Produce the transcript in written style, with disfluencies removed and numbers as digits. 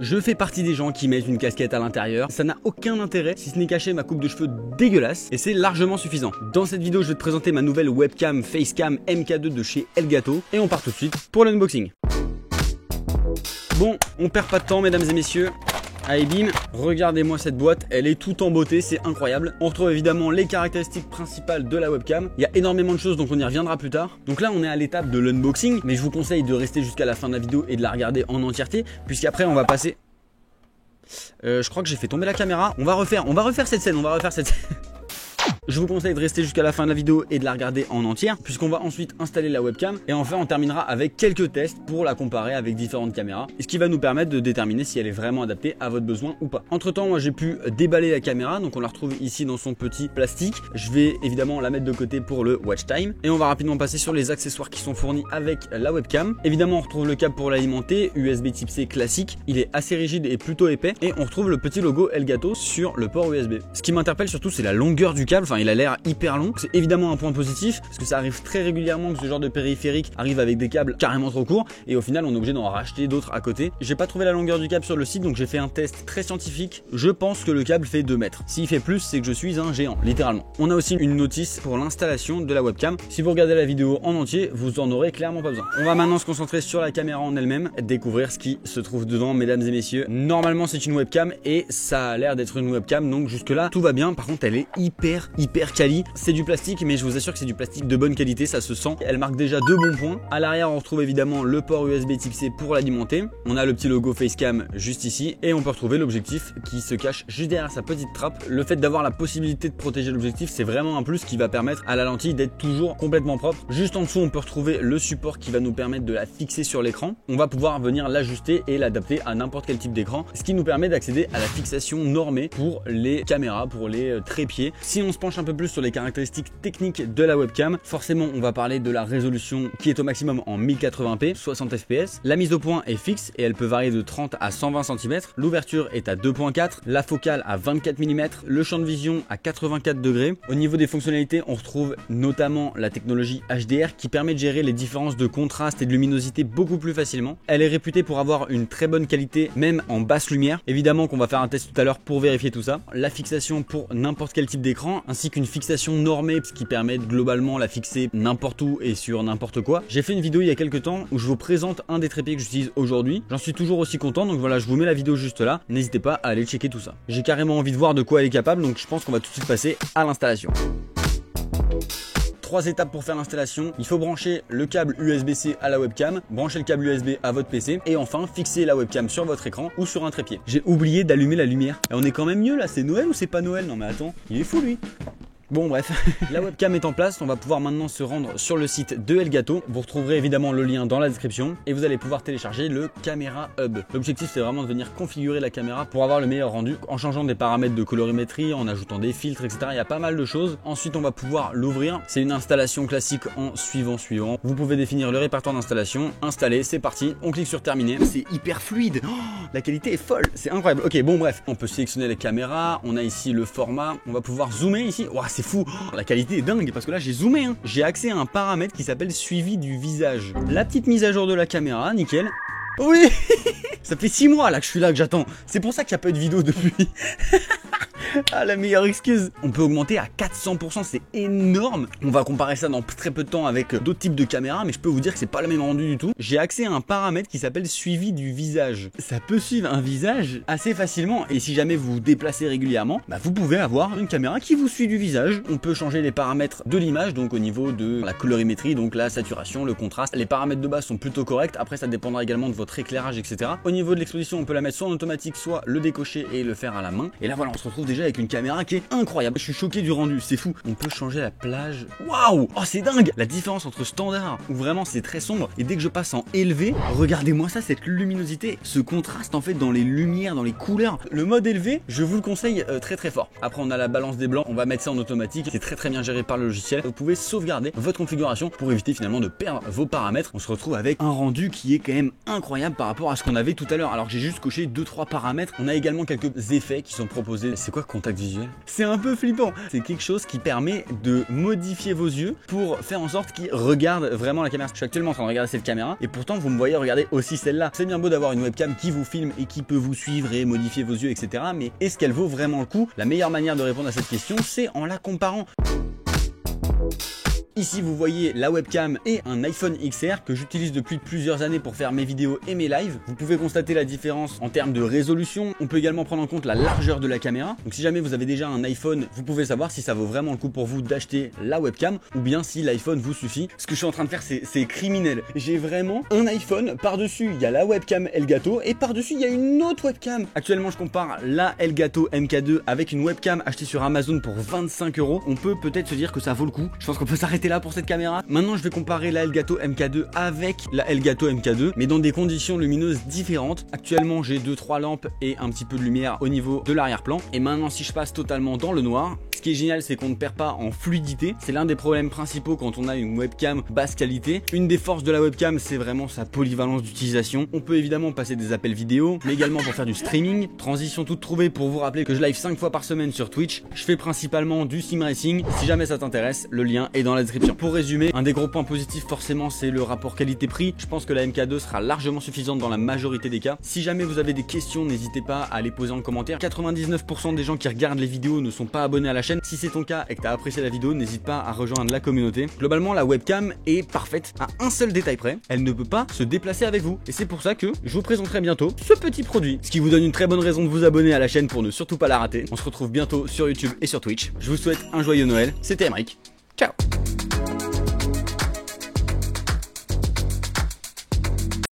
Je fais partie des gens qui mettent une casquette à l'intérieur. Ça n'a aucun intérêt si ce n'est cacher ma coupe de cheveux dégueulasse et c'est largement suffisant. Dans cette vidéo, je vais te présenter ma nouvelle webcam Facecam MK2 de chez Elgato et on part tout de suite pour l'unboxing. Bon, on perd pas de temps mesdames et messieurs. Allez bim, regardez-moi cette boîte, elle est toute en beauté, c'est incroyable. On retrouve évidemment les caractéristiques principales de la webcam. Il y a énormément de choses donc on y reviendra plus tard. Donc là on est à l'étape de l'unboxing, mais je vous conseille de rester jusqu'à la fin de la vidéo et de la regarder en entièreté, puisqu'après on va passer... je crois que j'ai fait tomber la caméra. On va refaire cette scène, Je vous conseille de rester jusqu'à la fin de la vidéo et de la regarder en entière, puisqu'on va ensuite installer la webcam et enfin on terminera avec quelques tests pour la comparer avec différentes caméras, ce qui va nous permettre de déterminer si elle est vraiment adaptée à votre besoin ou pas. Entre temps, moi j'ai pu déballer la caméra, donc on la retrouve ici dans son petit plastique. Je vais évidemment la mettre de côté pour le watch time et on va rapidement passer sur les accessoires qui sont fournis avec la webcam. Évidemment on retrouve le câble pour l'alimenter, USB type C classique, il est assez rigide et plutôt épais et on retrouve le petit logo Elgato sur le port USB. Ce qui m'interpelle surtout c'est la longueur du câble, il a l'air hyper long, c'est évidemment un point positif parce que ça arrive très régulièrement que ce genre de périphérique arrive avec des câbles carrément trop courts et au final on est obligé d'en racheter d'autres à côté. J'ai pas trouvé la longueur du câble sur le site donc j'ai fait un test très scientifique. Je pense que le câble fait 2 mètres. S'il fait plus, c'est que je suis un géant, littéralement. On a aussi une notice pour l'installation de la webcam. Si vous regardez la vidéo en entier, vous en aurez clairement pas besoin. On va maintenant se concentrer sur la caméra en elle-même, découvrir ce qui se trouve dedans, mesdames et messieurs. Normalement c'est une webcam et ça a l'air d'être une webcam, donc jusque là tout va bien. Par contre elle est hyper quali. C'est du plastique mais je vous assure que c'est du plastique de bonne qualité, ça se sent. Elle marque déjà 2 bons points. À l'arrière on retrouve évidemment le port USB type C pour l'alimenter. On a le petit logo Facecam juste ici et on peut retrouver l'objectif qui se cache juste derrière sa petite trappe. Le fait d'avoir la possibilité de protéger l'objectif, c'est vraiment un plus qui va permettre à la lentille d'être toujours complètement propre. Juste en dessous on peut retrouver le support qui va nous permettre de la fixer sur l'écran. On va pouvoir venir l'ajuster et l'adapter à n'importe quel type d'écran, ce qui nous permet d'accéder à la fixation normée pour les caméras, pour les trépieds. Si on se penche un peu plus sur les caractéristiques techniques de la webcam, forcément on va parler de la résolution qui est au maximum en 1080p, 60 fps. La mise au point est fixe et elle peut varier de 30 à 120 cm. L'ouverture est à 2.4, la focale à 24 mm, le champ de vision à 84 degrés. Au niveau des fonctionnalités, on retrouve notamment la technologie HDR qui permet de gérer les différences de contraste et de luminosité beaucoup plus facilement. Elle est réputée pour avoir une très bonne qualité même en basse lumière. Évidemment qu'on va faire un test tout à l'heure pour vérifier tout ça. La fixation pour n'importe quel type d'écran ainsi qu'une fixation normée, ce qui permet de globalement la fixer n'importe où et sur n'importe quoi. J'ai fait une vidéo il y a quelques temps où je vous présente un des trépieds que j'utilise aujourd'hui. J'en suis toujours aussi content, donc voilà, je vous mets la vidéo juste là. N'hésitez pas à aller checker tout ça. J'ai carrément envie de voir de quoi elle est capable, donc je pense qu'on va tout de suite passer à l'installation. 3 étapes pour faire l'installation. Il faut brancher le câble USB-C à la webcam, brancher le câble USB à votre PC et enfin fixer la webcam sur votre écran ou sur un trépied. J'ai oublié d'allumer la lumière. Et on est quand même mieux là, c'est Noël ou c'est pas Noël? Non mais attends, il est fou lui. Bon bref, la webcam est en place, on va pouvoir maintenant se rendre sur le site de Elgato. Vous retrouverez évidemment le lien dans la description et vous allez pouvoir télécharger le Camera Hub. L'objectif c'est vraiment de venir configurer la caméra pour avoir le meilleur rendu en changeant des paramètres de colorimétrie, en ajoutant des filtres, etc. Il y a pas mal de choses. Ensuite on va pouvoir l'ouvrir. C'est une installation classique en suivant. Vous pouvez définir le répertoire d'installation, installer, c'est parti. On clique sur terminer. C'est hyper fluide. Oh, la qualité est folle, c'est incroyable. Ok, bon bref, on peut sélectionner les caméras. On a ici le format. On va pouvoir zoomer ici. Wow, c'est fou, oh, la qualité est dingue parce que là j'ai zoomé, hein. J'ai accès à un paramètre qui s'appelle suivi du visage. La petite mise à jour de la caméra, nickel. Oui. Ça fait 6 mois là que je suis là, que j'attends. C'est pour ça qu'il n'y a pas eu de vidéo depuis. Ah, la meilleure excuse. On peut augmenter à 400%, c'est énorme. On va comparer ça dans très peu de temps avec d'autres types de caméras, mais je peux vous dire que c'est pas le même rendu du tout. J'ai accès à un paramètre qui s'appelle suivi du visage. Ça peut suivre un visage assez facilement et si jamais vous vous déplacez régulièrement, vous pouvez avoir une caméra qui vous suit du visage. On peut changer les paramètres de l'image, donc au niveau de la colorimétrie, donc la saturation, le contraste. Les paramètres de base sont plutôt corrects. Après, ça dépendra également de votre éclairage, etc. Au niveau de l'exposition, on peut la mettre soit en automatique, soit le décocher et le faire à la main. Et là, voilà, on se retrouve déjà avec une caméra qui est incroyable. Je suis choqué du rendu, c'est fou. On peut changer la plage. Waouh, oh c'est dingue. La différence entre standard où vraiment c'est très sombre et dès que je passe en élevé, regardez-moi ça, cette luminosité, ce contraste en fait dans les lumières, dans les couleurs. Le mode élevé, je vous le conseille très fort. Après on a la balance des blancs, on va mettre ça en automatique. C'est très bien géré par le logiciel. Vous pouvez sauvegarder votre configuration pour éviter finalement de perdre vos paramètres. On se retrouve avec un rendu qui est quand même incroyable par rapport à ce qu'on avait tout à l'heure. Alors j'ai juste coché 2-3 paramètres. On a également quelques effets qui sont proposés. C'est quoi contact visuel? C'est un peu flippant. C'est quelque chose qui permet de modifier vos yeux pour faire en sorte qu'ils regardent vraiment la caméra. Je suis actuellement en train de regarder cette caméra et pourtant vous me voyez regarder aussi celle-là. C'est bien beau d'avoir une webcam qui vous filme et qui peut vous suivre et modifier vos yeux, etc. Mais est-ce qu'elle vaut vraiment le coup? La meilleure manière de répondre à cette question, c'est en la comparant. Ici vous voyez la webcam et un iPhone XR que j'utilise depuis plusieurs années pour faire mes vidéos et mes lives. Vous pouvez constater la différence en termes de résolution. On peut également prendre en compte la largeur de la caméra. Donc si jamais vous avez déjà un iPhone, vous pouvez savoir si ça vaut vraiment le coup pour vous d'acheter la webcam ou bien si l'iPhone vous suffit. Ce que je suis en train de faire c'est criminel. J'ai vraiment un iPhone, par-dessus il y a la webcam Elgato et par-dessus il y a une autre webcam. Actuellement je compare la Elgato MK2 avec une webcam achetée sur Amazon pour 25 €. On peut peut-être se dire que ça vaut le coup. Je pense qu'on peut s'arrêter là pour cette caméra. Maintenant je vais comparer la Elgato MK2 avec la Elgato MK2 mais dans des conditions lumineuses différentes. Actuellement j'ai 2-3 lampes et un petit peu de lumière au niveau de l'arrière-plan et maintenant si je passe totalement dans le noir, ce qui est génial c'est qu'on ne perd pas en fluidité. C'est l'un des problèmes principaux quand on a une webcam basse qualité. Une des forces de la webcam c'est vraiment sa polyvalence d'utilisation. On peut évidemment passer des appels vidéo mais également pour faire du streaming. Transition toute trouvée pour vous rappeler que je live 5 fois par semaine sur Twitch. Je fais principalement du sim racing. Si jamais ça t'intéresse, le lien est dans la description. Pour résumer, un des gros points positifs forcément c'est le rapport qualité-prix. Je pense que la MK2 sera largement suffisante dans la majorité des cas. Si jamais vous avez des questions, n'hésitez pas à les poser en commentaire. 99% des gens qui regardent les vidéos ne sont pas abonnés à la chaîne. Si c'est ton cas et que tu as apprécié la vidéo, n'hésite pas à rejoindre la communauté. Globalement la webcam est parfaite à un seul détail près, elle ne peut pas se déplacer avec vous. Et c'est pour ça que je vous présenterai bientôt ce petit produit. Ce qui vous donne une très bonne raison de vous abonner à la chaîne pour ne surtout pas la rater. On se retrouve bientôt sur YouTube et sur Twitch. Je vous souhaite un joyeux Noël, c'était Emric. Ciao.